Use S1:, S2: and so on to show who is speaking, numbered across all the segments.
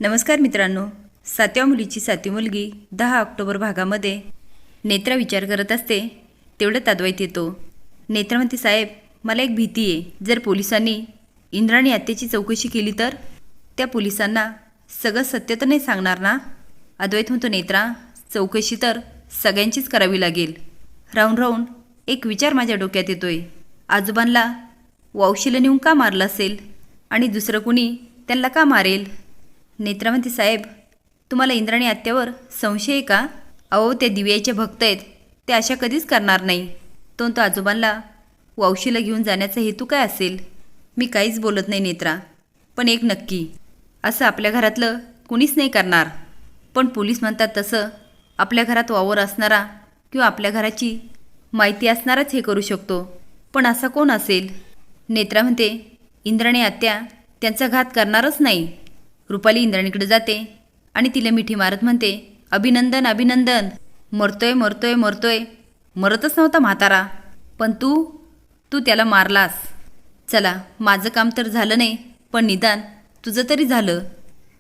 S1: नमस्कार मित्रांनो. 7व्या मुलीची 7वी मुलगी 10 ऑक्टोबर भागामध्ये नेत्रा विचार करत असते तेवढ्यात अद्वैत येतो. नेत्रा म्हणते, साहेब मला एक भीती आहे. जर पोलिसांनी इंद्राणी हत्येची चौकशी केली तर त्या पोलिसांना सगळं सत्य तर नाही सांगणार ना? अद्वैत म्हणतो, नेत्रा चौकशी तर सगळ्यांचीच करावी लागेल. राहून राहून एक विचार माझ्या डोक्यात येतोय. आजोबांना वावशीला नेऊन का मारलं असेल आणि दुसरं कुणी त्यांना का मारेल? नेत्रा म्हणते, साहेब तुम्हाला इंद्राणी हत्येवर संशय आहे का? अहो ते दिव्याचे भक्त आहेत, ते अशा कधीच करणार नाही. तो आजोबांना वावशीला घेऊन जाण्याचा हेतू काय असेल? मी काहीच बोलत नाही नेत्रा, पण एक नक्की, असं आपल्या घरातलं कुणीच नाही करणार. पण पोलीस म्हणतात तसं आपल्या घरात वावर असणारा किंवा आपल्या घराची माहिती असणाराच हे करू शकतो. पण असा कोण असेल? नेत्रा म्हणते, इंद्राणी हत्या त्यांचा घात करणारच नाही. रुपाली इंद्राणीकडे जाते आणि तिला मिठी मारत म्हणते, अभिनंदन अभिनंदन, मरतोय मरतोय मरतोय, मरतच नव्हता म्हातारा, पण तू त्याला मारलास. चला माझं काम तर झालं नाही, पण निदान तुझं तरी झालं.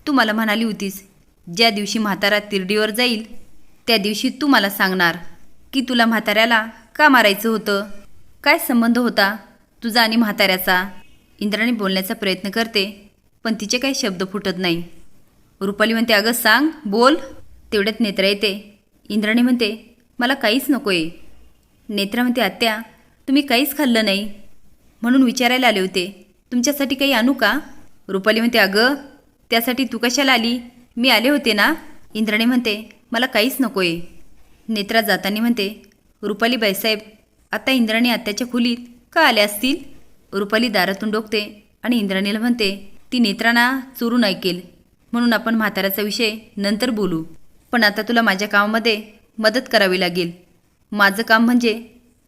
S1: तू मला म्हणाली होतीस ज्या दिवशी म्हातारा तिरडीवर जाईल त्या दिवशी तू मला सांगणार की तुला म्हाताऱ्याला का मारायचं होतं, काय संबंध होता तुझा आणि म्हाताऱ्याचा. इंद्राणी बोलण्याचा प्रयत्न करते पण तिचे काही शब्द फुटत नाही. रुपाली म्हणते, अगं सांग, बोल. तेवढ्यात नेत्रा येते. इंद्राणी म्हणते, मला काहीच नको आहे. नेत्रा म्हणते, आत्या तुम्ही काहीच खाल्लं नाही म्हणून विचारायला आले होते, तुमच्यासाठी काही आणू का? रुपाली म्हणते, अगं त्यासाठी तू कशाला आली, मी आले होते ना. इंद्राणी म्हणते, मला काहीच नको आहे. नेत्रा जाताना म्हणते, रुपाली बाईसाहेब आता इंद्राणी आत्याच्या खोलीत का आल्या असतील? रुपाली दारातून डोकते आणि इंद्राणीला म्हणते, ती नेत्रांना चोरून ऐकेल म्हणून आपण म्हाताऱ्याचा विषय नंतर बोलू, पण आता तुला माझ्या कामामध्ये मदत करावी लागेल. माझं काम म्हणजे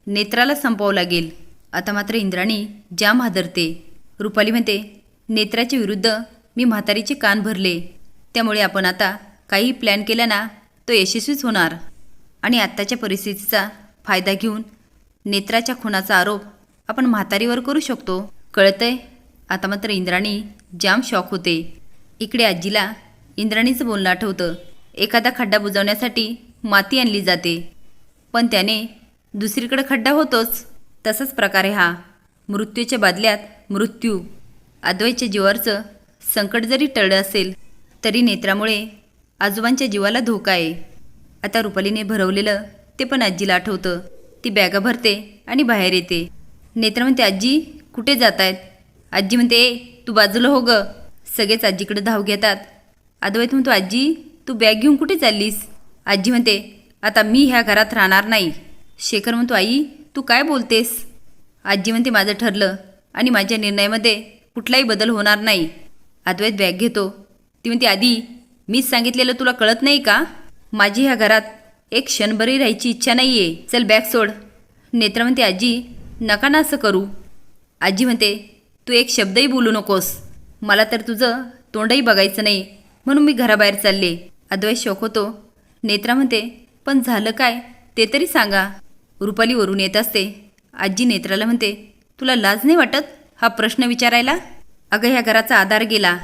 S1: नेत्राला संपवावं लागेल. आता मात्र इंद्राणी जाम हादरते. रुपाली म्हणते, नेत्राच्या विरुद्ध मी म्हातारीचे कान भरले, त्यामुळे आपण आता काही प्लॅन केला ना तो यशस्वीच होणार आणि आत्ताच्या परिस्थितीचा फायदा घेऊन नेत्राच्या खुनाचा आरोप आपण म्हातारीवर करू शकतो. कळतंय? आता मात्र इंद्राणी जाम शॉक होते. इकडे आजीला इंद्राणीचं बोलणं आठवतं. एखादा खड्डा बुजवण्यासाठी माती आणली जाते, पण त्याने दुसरीकडे खड्डा होतोच. तसंच प्रकारे हा मृत्यूच्या बदल्यात मृत्यू. अद्वैतच्या जीवावरचं संकट जरी टळलं असेल तरी नेत्रामुळे आजोबांच्या जीवाला धोका आहे. आता रुपालीने भरवलेलं ते पण आजीला आठवतं. ती बॅगा भरते आणि बाहेर येते. नेत्रा म्हणते, आजी कुठे जात आहेत? आजी म्हणते, तू बाजूला हो ग. सगळेच आजीकडे धाव घेतात. अद्वैत म्हणतो, आजी तू बॅग घेऊन कुठे चाललीस? आजी म्हणते, आता मी ह्या घरात राहणार नाही. शेखर म्हणतो, आई तू काय बोलतेस? आजी म्हणते, माझं ठरलं आणि माझ्या निर्णयामध्ये कुठलाही बदल होणार नाही. अद्वैत बॅग घेतो. ती म्हणते, आधी मीच सांगितलेलं तुला कळत नाही का? माझी ह्या घरात एक क्षणभरही राहायची इच्छा नाही आहे. चल बॅग सोड. नेत्रा म्हणते, आजी नका ना असं करू. आजी म्हणते, तू एक शब्दही बोलू नकोस. मला तर तुझं तोंडही बघायचं नाही म्हणून मी घराबाहेर चालले. अद्वैत शोक होतो. नेत्रा म्हणते, पण झालं काय ते तरी सांगा. रुपाली वरून येत असते. आजी नेत्राला म्हणते, तुला लाज नाही वाटत हा प्रश्न विचारायला? अगं ह्या घराचा आधार गेला.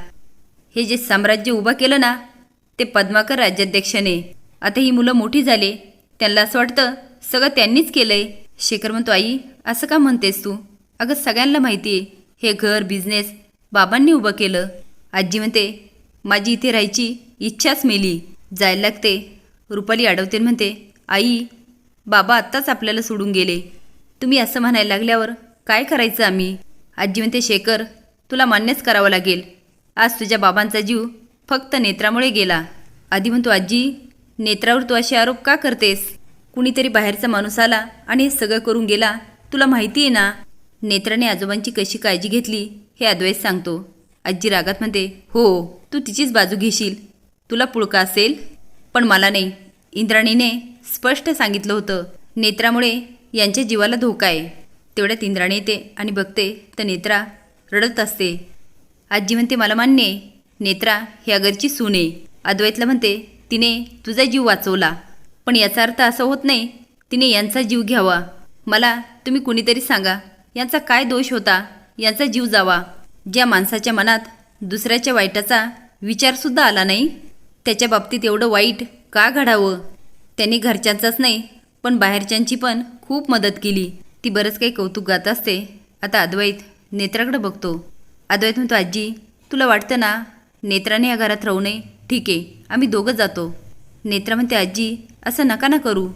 S1: हे जे साम्राज्य उभं केलं ना ते पद्माकर राज्याध्यक्षाने. आता ही मुलं मोठी झाले, त्यांना असं वाटतं सगळं त्यांनीच केलंय. शेखर म्हणतो, आई असं का म्हणतेस तू? अगं सगळ्यांना माहिती आहे हे घर बिझनेस बाबांनी उभं केलं. आजी म्हणते, माझी इथे राहायची इच्छाच मेली, जायला लागते. रुपाली अडवते म्हणते, आई बाबा आत्ताच आपल्याला सोडून गेले, तुम्ही असं म्हणायला लागल्यावर काय करायचं आम्ही? आजी म्हणते, शेखर तुला मान्यच करावं लागेल. आज तुझ्या बाबांचा जीव फक्त नेत्रामुळे गेला. आधी म्हणतो, आजी नेत्रावर तू असे आरोप का करतेस? कुणीतरी बाहेरचा माणूस आला आणि हे सगळं करून गेला, तुला माहिती आहे ना. नेत्राने आजोबांची कशी काळजी घेतली हे अद्वैत सांगतो. आजी रागात म्हणते, हो तू तिचीच बाजू घेशील, तुला पुळका असेल, पण मला नाही. इंद्राणीने स्पष्ट सांगितलं होतं नेत्रामुळे यांच्या जीवाला धोका आहे. तेवढ्यात इंद्राणी येते आणि बघते तर नेत्रा रडत असते. आजी म्हणते, मला मान्य आहे नेत्रा ह्या घरची सून आहे. अद्वैतला म्हणते, तिने तुझा जीव वाचवला, पण याचा अर्थ असा होत नाही तिने यांचा जीव घ्यावा. मला तुम्ही कुणीतरी सांगा यांचा काय दोष होता यांचा जीव जावा? ज्या माणसाच्या मनात दुसऱ्याच्या वाईटाचा विचारसुद्धा आला नाही त्याच्या बाबतीत एवढं वाईट का घडावं. त्यांनी घरच्यांचाच नाही पण बाहेरच्यांची पण खूप मदत केली. ती बरंच काही कौतुक गात असते. आता अद्वैत नेत्राकडे बघतो. अद्वैत म्हणतो, आजी तुला वाटतं ना नेत्राने या घरात राहू नये? ठीक आहे, आम्ही दोघं जातो. नेत्रा म्हणते, आजी असं नका ना करू.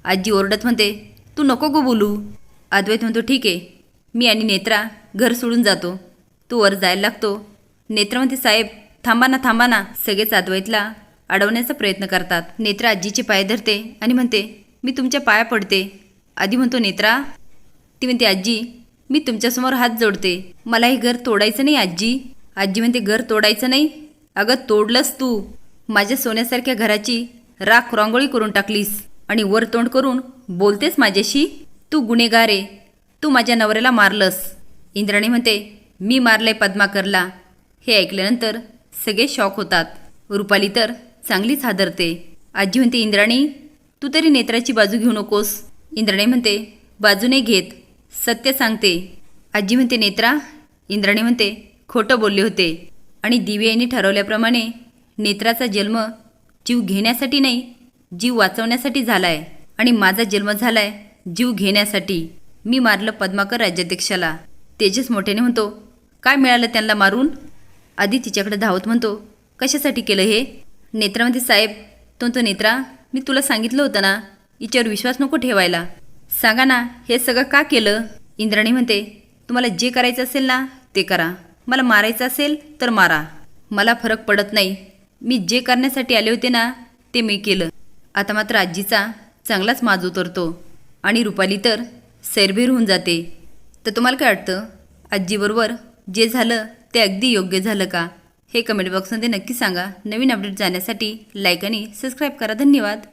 S1: आजी ओरडत म्हणते, तू नको गो बोलू. अद्वैत म्हणतो, ठीक आहे, मी आणि नेत्रा घर सोडून जातो. तू वर जायला लागतो. नेत्रा म्हणते, साहेब थांबा ना. सगळेच अद्वैतला अडवण्याचा प्रयत्न करतात. नेत्रा आजीचे पाय धरते आणि म्हणते, मी तुमच्या पाया पडते. आधी म्हणतो, नेत्रा. ती म्हणते, आजी मी तुमच्यासमोर हात जोडते. मला हे घर तोडायचं नाही आजी. आजी म्हणते, घर तोडायचं नाही? अगं तोडलंस तू. माझ्या सोन्यासारख्या घराची राख रांगोळी करून टाकलीस आणि वर तोंड करून बोलतेस माझ्याशी. तू गुन्हेगार आहे. तू माझ्या नवऱ्याला मारलंस. इंद्राणी म्हणते, मी मारलंय पद्माकरला. हे ऐकल्यानंतर सगळे शॉक होतात. रुपाली तर चांगलीच हादरते. आजी म्हणते, इंद्राणी तू तरी नेत्राची बाजू घेऊ नकोस. इंद्राणी म्हणते, बाजू नाही घेत, सत्य सांगते. आजी म्हणते, नेत्रा. इंद्राणी म्हणते, खोटं बोलले होते आणि दिव्याने ठरवल्याप्रमाणे नेत्राचा जन्म जीव घेण्यासाठी नाही, जीव वाचवण्यासाठी झालाय आणि माझा जन्म झालाय जीव घेण्यासाठी. मी मारलं पद्माकर राज्याध्यक्षाला. तेजस मोठ्याने म्हणतो, काय मिळालं त्यांना मारून? आधी तिच्याकडे धावत म्हणतो, कशासाठी केलं हे? नेत्रा म्हणते, साहेब तो नेत्रा मी तुला सांगितलं होतं ना हिच्यावर विश्वास नको ठेवायला. सांगा ना हे सगळं का केलं? इंद्राणी म्हणते, तुम्हाला जे करायचं असेल ना ते करा. मला मारायचं असेल तर मारा. मला फरक पडत नाही. मी जे करण्यासाठी आले होते ना ते मी केलं. आता मात्र आजीचा चांगलाच माज उतरतो आणि रुपाली तर सैरभैर होऊन जाते. तर तुम्हाला काय वाटतं, आजीबरोबर जे झालं ते अगदी योग्य झालं का? हे कमेंट बॉक्समध्ये नक्की सांगा. नवीन अपडेट जाण्यासाठी लाईक आणि सबस्क्राईब करा. धन्यवाद.